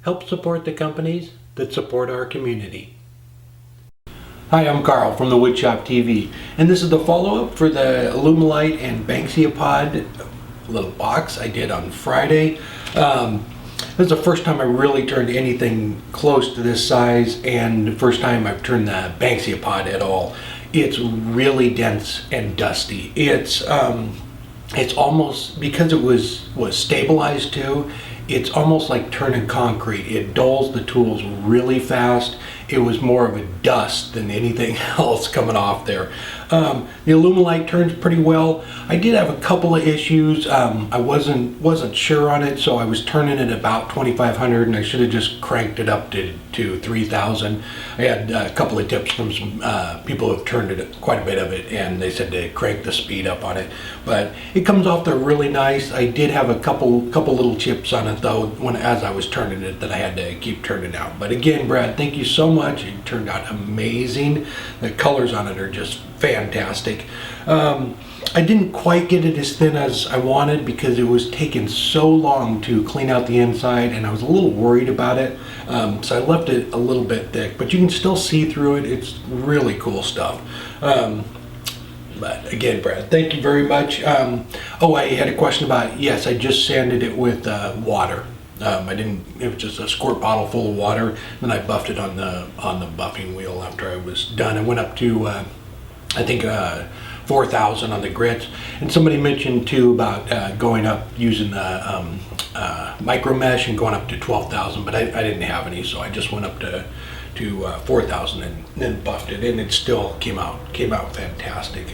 Help support the companies that support our community. Hi, I'm Carl from the Woodshoptv, and this is the follow-up for the Alumilite and Banksia pod little box I did on Friday. This is the first time I really turned anything close to this size, and the first time I've turned the Banksia pod at all. It's really dense and dusty. It's almost, because it was stabilized too, it's almost like turning concrete. It dulls the tools really fast. It was more of a dust than anything else coming off there. The Alumilite turns pretty well. I did have a couple of issues. I wasn't sure on it, so I was turning it about 2,500, and I should have just cranked it up to 3,000. I had a couple of tips from some people who have turned it, quite a bit of it, and they said to crank the speed up on it. But it comes off there really nice. I did have a couple little chips on it though, as I was turning it, that I had to keep turning out. But again, Brad, thank you so much. It turned out amazing. The colors on it are just fantastic. I didn't quite get it as thin as I wanted because it was taking so long to clean out the inside, and I was a little worried about it. So I left it a little bit thick, but you can still see through it. It's really cool stuff. But again, Brad, thank you very much. Oh, I had a question about, yes, I just sanded it with water. It was just a squirt bottle full of water, then I buffed it on the buffing wheel after I was done. I went up to, I think, 4,000 on the grits. And somebody mentioned too about going up using the micro mesh and going up to 12,000, but I didn't have any, so I just went up to 4,000 and then buffed it, and it still came out fantastic.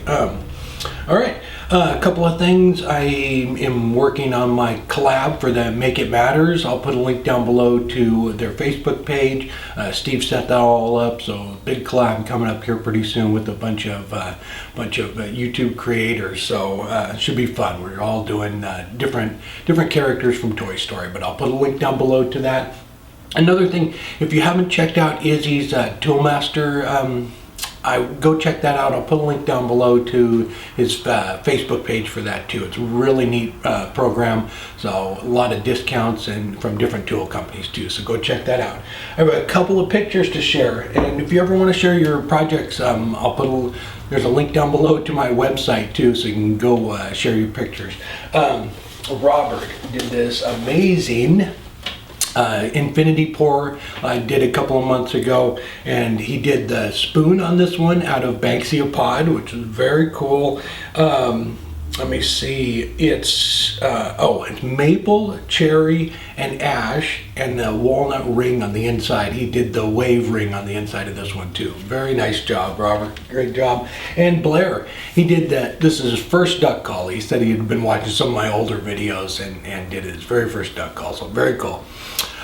All right, a couple of things. I am working on my collab for the Make It Matters. I'll put a link down below to their Facebook page. Steve set that all up, so big collab coming up here pretty soon with a bunch of YouTube creators. So it should be fun. We're all doing different characters from Toy Story, but I'll put a link down below to that. Another thing, if you haven't checked out Izzy's Toolmaster, go check that out. I'll put a link down below to his Facebook page for that too. It's a really neat program, so a lot of discounts and from different tool companies too, so go check that out. I have a couple of pictures to share, and if you ever want to share your projects, there's a link down below to my website too, so you can go share your pictures. Robert did this amazing infinity pour I did a couple of months ago, and he did the spoon on this one out of Banksia pod, which is very cool. Let me see, it's it's maple, cherry, and ash, and the walnut ring on the inside. He did the wave ring on the inside of this one too. Very nice job, Robert. Great job. And Blair, he did that. This is his first duck call. He said he had been watching some of my older videos and did his very first duck call, so very cool.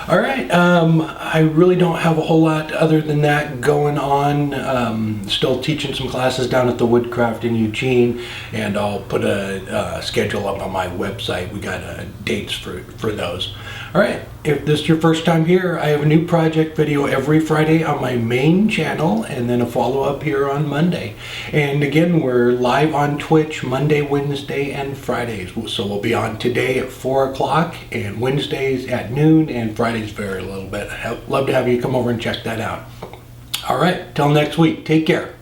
All right, I really don't have a whole lot other than that going on. Still teaching some classes down at the Woodcraft in Eugene, and I'll put a schedule up on my website. We got dates for those. All right, if this is your first time here, I have a new project video every Friday on my main channel, and then a follow-up here on Monday. And again, we're live on Twitch Monday, Wednesday, and Fridays. So we'll be on today at 4 o'clock, and Wednesdays at noon, and Fridays very little bit. I'd love to have you come over and check that out. All right, till next week, take care.